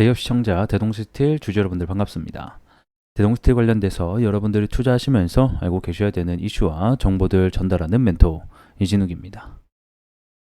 대기업 시청자 대동스틸 주주 여러분들 반갑습니다. 대동스틸 관련돼서 여러분들이 투자하시면서 알고 계셔야 되는 이슈와 정보들 전달하는 멘토 이진욱입니다.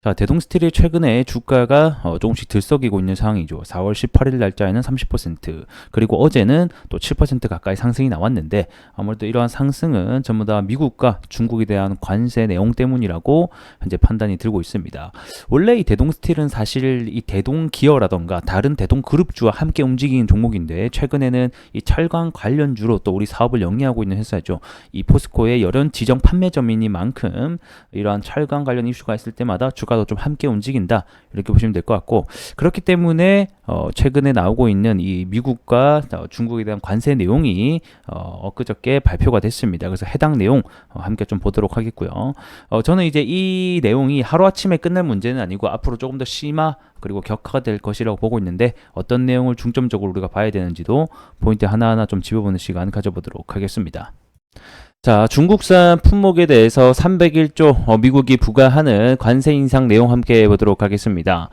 자, 대동스틸이 최근에 주가가 조금씩 들썩이고 있는 상황이죠. 4월 18일 날짜에는 30%, 그리고 어제는 또 7% 가까이 상승이 나왔는데, 아무래도 이러한 상승은 전부 다 미국과 중국에 대한 관세 내용 때문이라고 현재 판단이 들고 있습니다. 원래 이 대동스틸은 사실 이 대동기어라던가 다른 대동그룹주와 함께 움직이는 종목인데, 최근에는 이 철강 관련주로 또 우리 사업을 영위하고 있는 회사죠. 이 포스코의 여러 지정 판매점이니만큼 이러한 철강 관련 이슈가 있을 때마다 주가도 좀 함께 움직인다, 이렇게 보시면 될 것 같고, 그렇기 때문에 최근에 나오고 있는 이 미국과 중국에 대한 관세 내용이 엊그저께 발표가 됐습니다. 그래서 해당 내용 함께 좀 보도록 하겠고요. 저는 이제 이 내용이 하루아침에 끝날 문제는 아니고 앞으로 조금 더 심화 그리고 격화가 될 것이라고 보고 있는데, 어떤 내용을 중점적으로 우리가 봐야 되는지도 포인트 하나하나 좀 짚어보는 시간 가져보도록 하겠습니다. 자, 중국산 품목에 대해서 301조 미국이 부과하는 관세 인상 내용 함께 보도록 하겠습니다.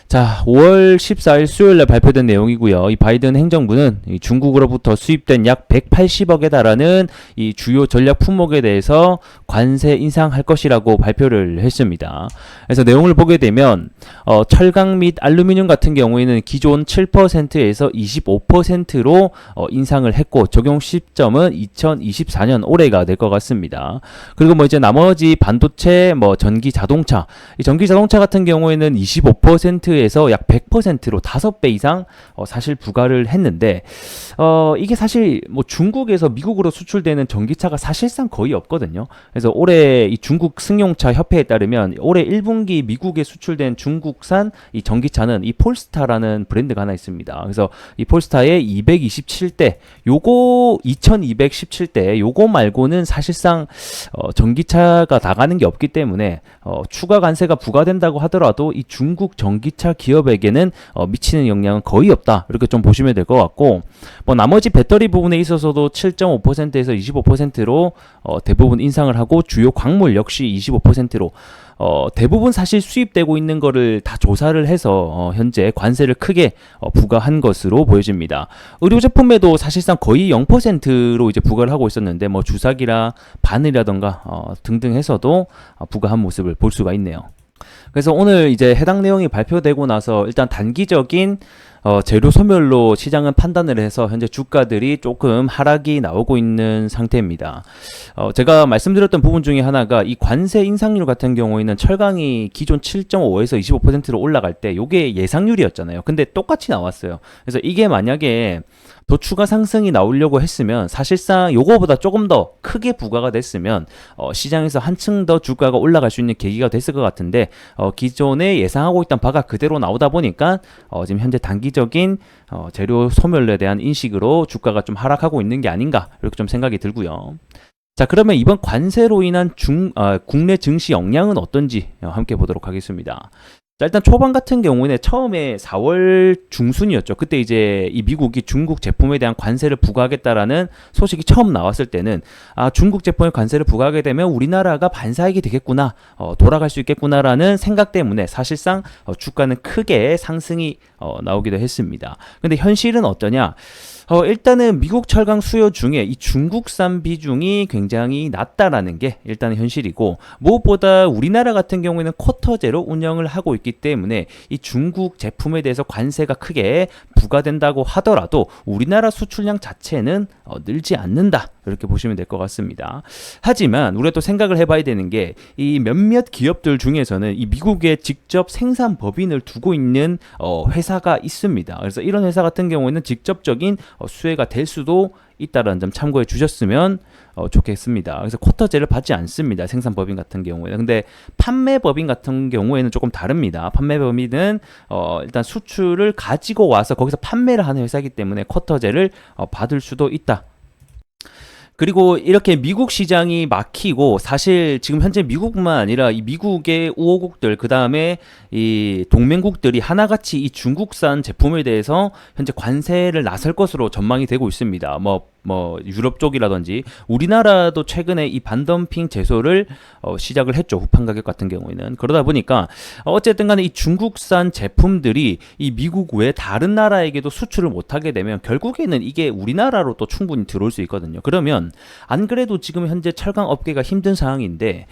자, 5월 14일 수요일날 발표된 내용이고요. 이 바이든 행정부는 이 중국으로부터 수입된 약 180억에 달하는 이 주요 전략 품목에 대해서 관세 인상할 것이라고 발표를 했습니다. 그래서 내용을 보게 되면 철강 및 알루미늄 같은 경우에는 기존 7%에서 25%로 인상을 했고, 적용 시점은 2024년 올해가 될 것 같습니다. 그리고 뭐 이제 나머지 반도체, 뭐 전기 자동차, 이 전기 자동차 같은 경우에는 25%에서 약 100%로 5배 이상 사실 부과를 했는데, 이게 사실 뭐 중국에서 미국으로 수출되는 전기차가 사실상 거의 없거든요. 그래서 올해 이 중국 승용차 협회에 따르면 올해 1분기 미국에 수출된 중국산 이 전기차는 이 폴스타라는 브랜드가 하나 있습니다. 그래서 이 폴스타의 227대, 요거 2217대, 요거 말고는 사실상 전기차가 나가는 게 없기 때문에 추가 관세가 부과된다고 하더라도 이 중국 전기차 기업에게는 미치는 영향은 거의 없다, 이렇게 좀 보시면 될 것 같고, 뭐 나머지 배터리 부분에 있어서도 7.5%에서 25%로 대부분 인상을 하고, 주요 광물 역시 25%로 대부분 사실 수입되고 있는 거를 다 조사를 해서 현재 관세를 크게 부과한 것으로 보여집니다. 의료 제품에도 사실상 거의 0%로 이제 부과를 하고 있었는데, 뭐 주사기라 바늘이라던가 등등 해서도 부과한 모습을 볼 수가 있네요. 그래서 오늘 이제 해당 내용이 발표되고 나서 일단 단기적인 재료 소멸로 시장은 판단을 해서 현재 주가들이 조금 하락이 나오고 있는 상태입니다. 제가 말씀드렸던 부분 중에 하나가 이 관세 인상률 같은 경우에는 철강이 기존 7.5에서 25%로 올라갈 때 이게 예상률이었잖아요. 근데 똑같이 나왔어요. 그래서 이게 만약에 더 추가 상승이 나오려고 했으면 사실상 요거보다 조금 더 크게 부과가 됐으면 시장에서 한층 더 주가가 올라갈 수 있는 계기가 됐을 것 같은데, 기존에 예상하고 있던 바가 그대로 나오다 보니까 지금 현재 단기적인 재료 소멸에 대한 인식으로 주가가 좀 하락하고 있는 게 아닌가, 이렇게 좀 생각이 들고요. 자, 그러면 이번 관세로 인한 국내 증시 영향은 어떤지 함께 보도록 하겠습니다. 자, 일단 초반 같은 경우는 처음에 4월 중순이었죠. 그때 이제 이 미국이 중국 제품에 대한 관세를 부과하겠다라는 소식이 처음 나왔을 때는 중국 제품에 관세를 부과하게 되면 우리나라가 반사이익이 되겠구나, 돌아갈 수 있겠구나라는 생각 때문에 사실상 주가는 크게 상승이 나오기도 했습니다. 근데 현실은 어떠냐? 일단은 미국 철강 수요 중에 이 중국산 비중이 굉장히 낮다라는 게 일단은 현실이고, 무엇보다 우리나라 같은 경우에는 쿼터제로 운영을 하고 있기 때문에 이 중국 제품에 대해서 관세가 크게 부과된다고 하더라도 우리나라 수출량 자체는 늘지 않는다, 이렇게 보시면 될 것 같습니다. 하지만 우리가 또 생각을 해봐야 되는 게, 이 몇몇 기업들 중에서는 이 미국에 직접 생산 법인을 두고 있는 회사가 있습니다. 그래서 이런 회사 같은 경우에는 직접적인 수혜가 될 수도 있다는 점 참고해 주셨으면 좋겠습니다. 그래서 쿼터제를 받지 않습니다, 생산법인 같은 경우에는. 근데 판매법인 같은 경우에는 조금 다릅니다. 판매법인은 일단 수출을 가지고 와서 거기서 판매를 하는 회사이기 때문에 쿼터제를 받을 수도 있다. 그리고 이렇게 미국 시장이 막히고 사실 지금 현재 미국뿐만 아니라 이 미국의 우호국들 그다음에 이 동맹국들이 하나같이 이 중국산 제품에 대해서 현재 관세를 나설 것으로 전망이 되고 있습니다. 뭐 유럽 쪽이라든지 우리나라도 최근에 이 반덤핑 제소를 시작을 했죠. 후판 가격 같은 경우에는. 그러다 보니까 어쨌든 간에 이 중국산 제품들이 이 미국 외 다른 나라에게도 수출을 못하게 되면 결국에는 이게 우리나라로 또 충분히 들어올 수 있거든요. 그러면 안 그래도 지금 현재 철강 업계가 힘든 상황인데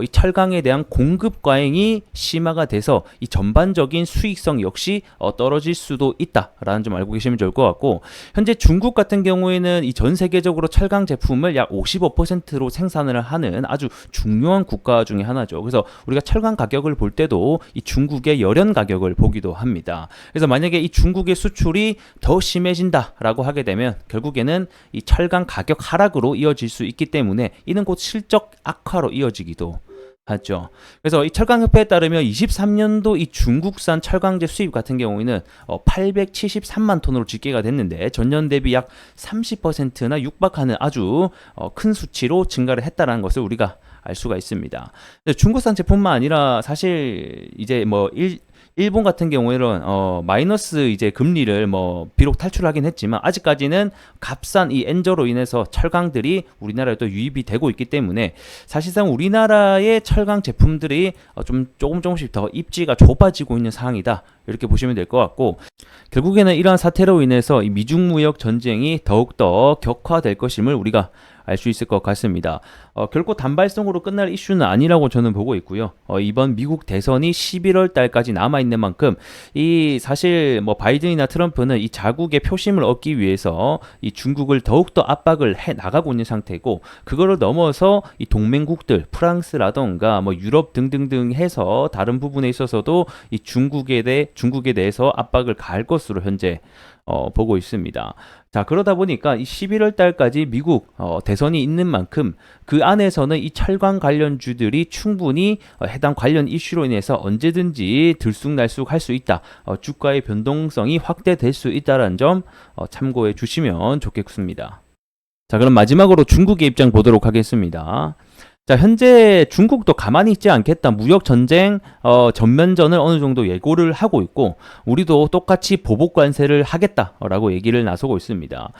이 철강에 대한 공급 과잉이 심화가 돼서 이 전반적인 수익성 역시 떨어질 수도 있다라는 점 알고 계시면 좋을 것 같고, 현재 중국 같은 경우에는 이 전 세계적으로 철강 제품을 약 55%로 생산을 하는 아주 중요한 국가 중에 하나죠. 그래서 우리가 철강 가격을 볼 때도 이 중국의 열연 가격을 보기도 합니다. 그래서 만약에 이 중국의 수출이 더 심해진다라고 하게 되면 결국에는 이 철강 가격 하락으로 이어질 수 있기 때문에 이는 곧 실적 악화로 이어지기도 하죠. 그래서 이 철강협회에 따르면 23년도 이 중국산 철강제 수입 같은 경우에는 873만 톤으로 집계가 됐는데 전년 대비 약 30%나 육박하는 아주 큰 수치로 증가를 했다는 것을 우리가 알 수가 있습니다. 중국산 제품만 아니라 사실 이제 일본 같은 경우에는 마이너스 이제 금리를 비록 탈출하긴 했지만 아직까지는 값싼 이 엔저로 인해서 철강들이 우리나라에 또 유입이 되고 있기 때문에 사실상 우리나라의 철강 제품들이 조금씩 더 입지가 좁아지고 있는 상황이다. 이렇게 보시면 될 것 같고, 결국에는 이러한 사태로 인해서 이 미중 무역 전쟁이 더욱더 격화될 것임을 우리가 알 수 있을 것 같습니다. 결코 단발성으로 끝날 이슈는 아니라고 저는 보고 있고요. 이번 미국 대선이 11월 달까지 남아 있는 만큼 이 사실 바이든이나 트럼프는 이 자국의 표심을 얻기 위해서 이 중국을 더욱더 압박을 해 나가고 있는 상태고, 그거를 넘어서 이 동맹국들 프랑스라던가 유럽 등등등 해서 다른 부분에 있어서도 이 중국에 대해서 압박을 가할 것으로 현재 보고 있습니다. 자, 그러다 보니까 이 11월 달까지 미국 대선이 있는 만큼 그 안에서는 이 철강 관련주들이 충분히 해당 관련 이슈로 인해서 언제든지 들쑥날쑥 할 수 있다. 주가의 변동성이 확대될 수 있다는 점 참고해 주시면 좋겠습니다. 자, 그럼 마지막으로 중국의 입장 보도록 하겠습니다. 자, 현재 중국도 가만히 있지 않겠다. 무역 전쟁 전면전을 어느 정도 예고를 하고 있고, 우리도 똑같이 보복 관세를 하겠다라고 얘기를 나서고 있습니다.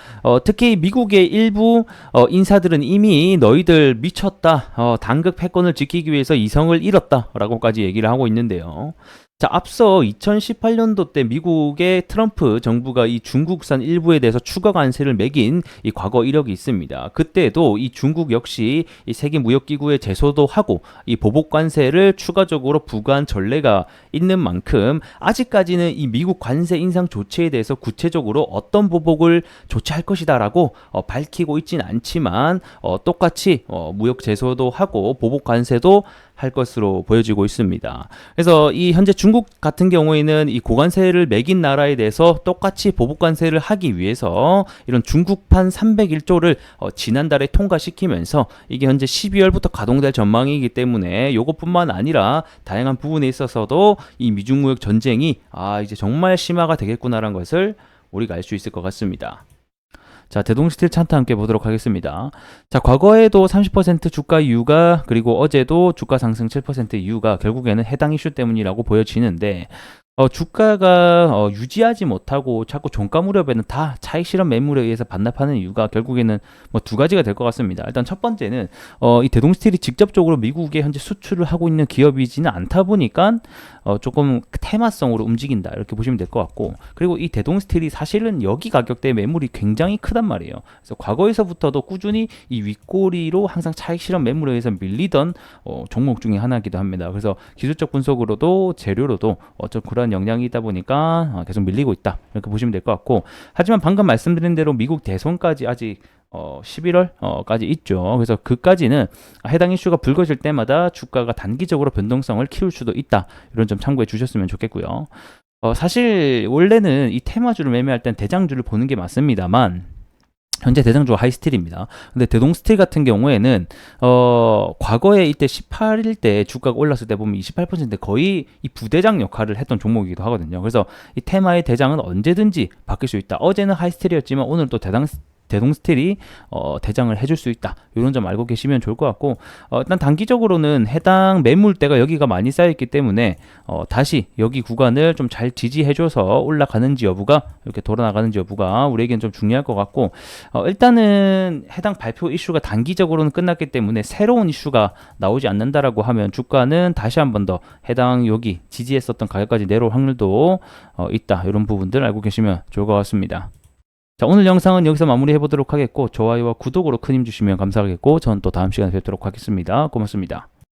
특히 미국의 일부 인사들은 이미 너희들 미쳤다. 단극 패권을 지키기 위해서 이성을 잃었다라고까지 얘기를 하고 있는데요. 자, 앞서 2018년도 때 미국의 트럼프 정부가 이 중국산 일부에 대해서 추가 관세를 매긴 이 과거 이력이 있습니다. 그때도 이 중국 역시 이 세계무역기구에 제소도 하고 이 보복 관세를 추가적으로 부과한 전례가 있는 만큼 아직까지는 이 미국 관세 인상 조치에 대해서 구체적으로 어떤 보복을 조치할 것이다라고 밝히고 있진 않지만 똑같이 무역 제소도 하고 보복 관세도 할 것으로 보여지고 있습니다. 그래서 이 현재 중국 같은 경우에는 이 고관세를 매긴 나라에 대해서 똑같이 보복관세를 하기 위해서 이런 중국판 301조를 지난달에 통과시키면서 이게 현재 12월부터 가동될 전망이기 때문에 이것뿐만 아니라 다양한 부분에 있어서도 이 미중무역 전쟁이 이제 정말 심화가 되겠구나라는 것을 우리가 알 수 있을 것 같습니다. 자, 대동스틸 차트 함께 보도록 하겠습니다. 자, 과거에도 30% 주가 이유가, 그리고 어제도 주가 상승 7% 이유가 결국에는 해당 이슈 때문이라고 보여지는데, 주가가 유지하지 못하고 자꾸 종가 무렵에는 다 차익 실현 매물에 의해서 반납하는 이유가 결국에는 두 가지가 될 것 같습니다. 일단 첫 번째는 이 대동스틸이 직접적으로 미국에 현재 수출을 하고 있는 기업이지는 않다 보니까 조금 테마성으로 움직인다, 이렇게 보시면 될 것 같고, 그리고 이 대동스틸이 사실은 여기 가격대 매물이 굉장히 크단 말이에요. 그래서 과거에서부터도 꾸준히 이 윗꼬리로 항상 차익 실현 매물에 의해서 밀리던 종목 중에 하나이기도 합니다. 그래서 기술적 분석으로도 재료로도 그런 영향이 있다 보니까 계속 밀리고 있다, 이렇게 보시면 될 것 같고, 하지만 방금 말씀드린 대로 미국 대선까지 아직 11월까지 있죠. 그래서 그까지는 해당 이슈가 불거질 때마다 주가가 단기적으로 변동성을 키울 수도 있다, 이런 점 참고해 주셨으면 좋겠고요. 사실 원래는 이 테마주를 매매할 땐 대장주를 보는 게 맞습니다만, 현재 대장주가 하이스틸입니다. 근데 대동스틸 같은 경우에는 과거에 이때 18일 때 주가가 올랐을 때 보면 28% 거의 이 부대장 역할을 했던 종목이기도 하거든요. 그래서 이 테마의 대장은 언제든지 바뀔 수 있다. 어제는 하이스틸이었지만 오늘 또 대동스틸이 대장을 해줄 수 있다. 이런 점 알고 계시면 좋을 것 같고, 일단 단기적으로는 해당 매물대가 여기가 많이 쌓여있기 때문에 다시 여기 구간을 좀 잘 지지해줘서 올라가는지 여부가, 이렇게 돌아나가는지 여부가 우리에겐 좀 중요할 것 같고, 일단은 해당 발표 이슈가 단기적으로는 끝났기 때문에 새로운 이슈가 나오지 않는다라고 하면 주가는 다시 한 번 더 해당 여기 지지했었던 가격까지 내려올 확률도 있다. 이런 부분들 알고 계시면 좋을 것 같습니다. 자, 오늘 영상은 여기서 마무리해 보도록 하겠고, 좋아요와 구독으로 큰 힘 주시면 감사하겠고, 저는 또 다음 시간에 뵙도록 하겠습니다. 고맙습니다.